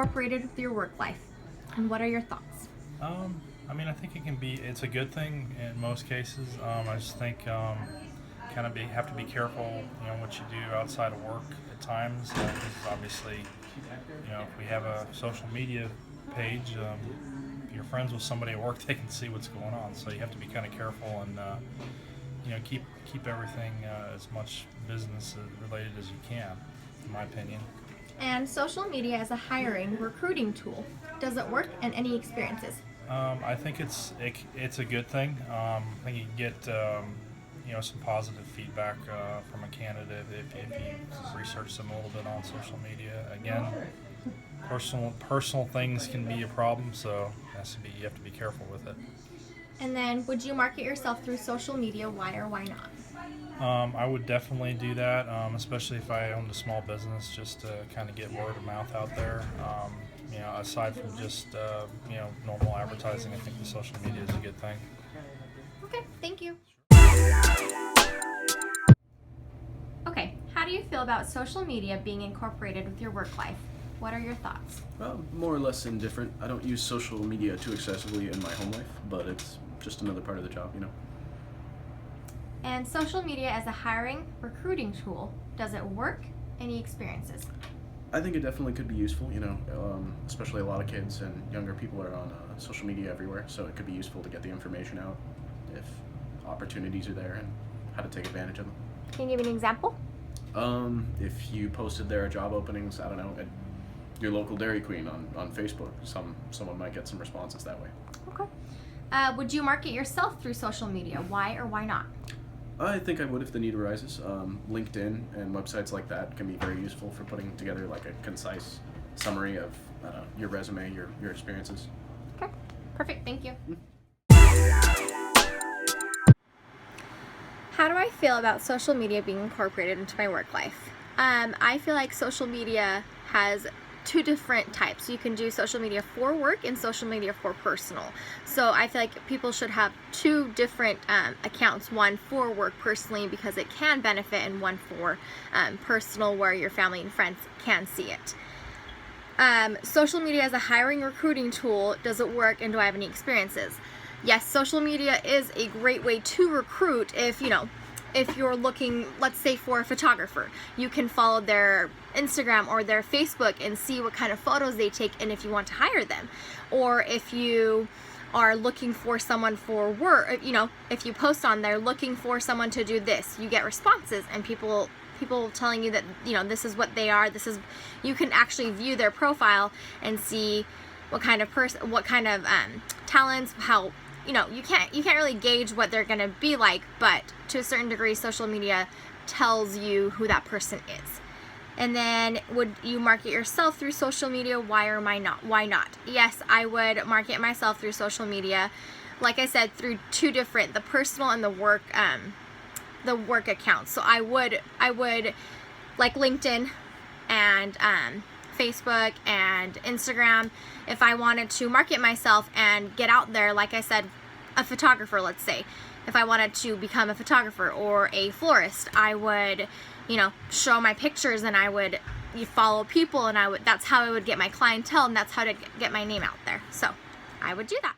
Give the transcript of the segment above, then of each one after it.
incorporated with your work life? And what are your thoughts? I mean, I think it's a good thing in most cases. I just think have to be careful, what you do outside of work at times. Because obviously, if we have a social media page, if you're friends with somebody at work, they can see what's going on. So you have to be kind of careful and, keep everything as much business related as you can, in my opinion. And social media as a hiring, recruiting tool, does it work, and any experiences? I think it's a good thing. I think you can get some positive feedback from a candidate if you research them a little bit on social media. Again, personal things can be a problem, so you have to be careful with it. And then, would you market yourself through social media? Why or why not? I would definitely do that, especially if I owned a small business, just to kind of get word of mouth out there. Aside from just normal advertising, I think the social media is a good thing. Okay, thank you. Okay, how do you feel about social media being incorporated with your work life? What are your thoughts? Well, more or less indifferent. I don't use social media too excessively in my home life, but it's just another part of the job. And social media as a hiring, recruiting tool, does it work? Any experiences? I think it definitely could be useful, especially a lot of kids and younger people are on social media everywhere, so it could be useful to get the information out if opportunities are there and how to take advantage of them. Can you give me an example? If you posted their job openings, I don't know, at your local Dairy Queen on Facebook, someone might get some responses that way. Okay. Would you market yourself through social media? Why or why not? I think I would if the need arises. LinkedIn and websites like that can be very useful for putting together like a concise summary of your resume, your experiences. Okay, perfect, thank you. How do I feel about social media being incorporated into my work life? I feel like social media has two different types. You can do social media for work and social media for personal. So I feel like people should have two different accounts, one for work personally because it can benefit, and one for personal where your family and friends can see it. Social media as a hiring recruiting tool, does it work, and do I have any experiences? Yes, social media is a great way to recruit if you're looking, let's say, for a photographer. You can follow their Instagram or their Facebook and see what kind of photos they take and if you want to hire them. Or if you are looking for someone for work, if you post on there looking for someone to do this, you get responses and people telling you that, this is what they are, you can actually view their profile and see what kind of talents, how you can't really gauge what they're going to be like, but to a certain degree social media tells you who that person is. And then, would you market yourself through social media? Why or why not? Yes, I would market myself through social media, like I said, through two different, the personal and the work accounts. So I would like LinkedIn and Facebook and Instagram. If I wanted to market myself and get out there, like I said, a photographer, let's say, if I wanted to become a photographer or a florist, I would, show my pictures and I would follow people, and that's how I would get my clientele, and that's how to get my name out there. So I would do that.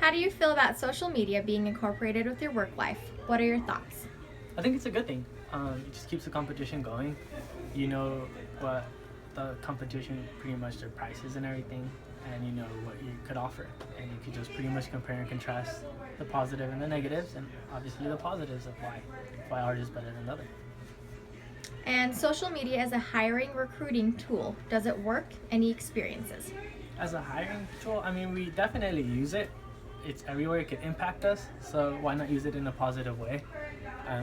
How do you feel about social media being incorporated with your work life? What are your thoughts? I think it's a good thing. It just keeps the competition going. You know what the competition, pretty much their prices and everything, and you know what you could offer. And you could just pretty much compare and contrast the positive and the negatives, and obviously the positives of why ours is better than the other. And social media as a hiring recruiting tool, does it work? Any experiences? As a hiring tool, I mean, we definitely use it. It's everywhere. It could impact us, so why not use it in a positive way?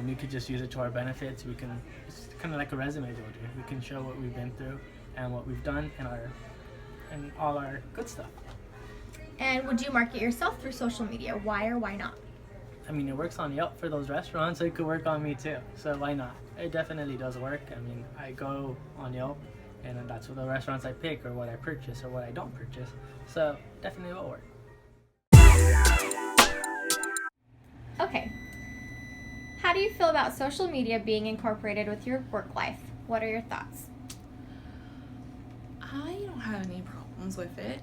We could just use it to our benefits. It's kind of like a resume builder. We can show what we've been through and what we've done and all our good stuff. And would you market yourself through social media? Why or why not? I mean, it works on Yelp for those restaurants, so it could work on me too. So why not? It definitely does work. I mean, I go on Yelp, and that's what the restaurants I pick, or what I purchase, or what I don't purchase. So definitely will work. Okay. How do you feel about social media being incorporated with your work life? What are your thoughts? I don't have any problems with it.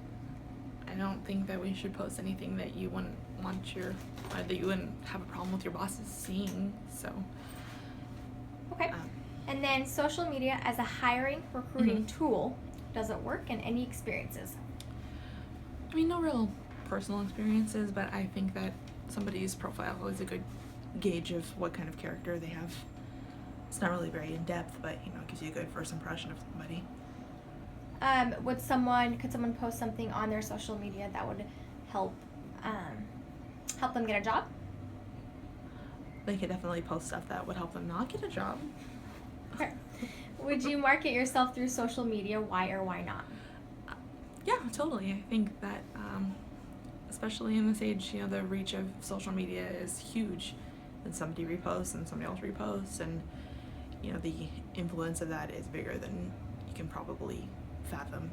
I don't think that we should post anything that you wouldn't want that you wouldn't have a problem with your bosses seeing. So. Okay. And then social media as a hiring, recruiting tool, does it work, and any experiences? I mean, no real personal experiences, but I think that somebody's profile is a good gauge of what kind of character they have. It's not really very in depth, but it gives you a good first impression of somebody. Could someone post something on their social media that would help them get a job? They could definitely post stuff that would help them not get a job. Okay. Would you market yourself through social media? Why or why not? Yeah, totally. I think that, especially in this age, the reach of social media is huge. And somebody reposts and somebody else reposts, and the influence of that is bigger than you can probably fathom.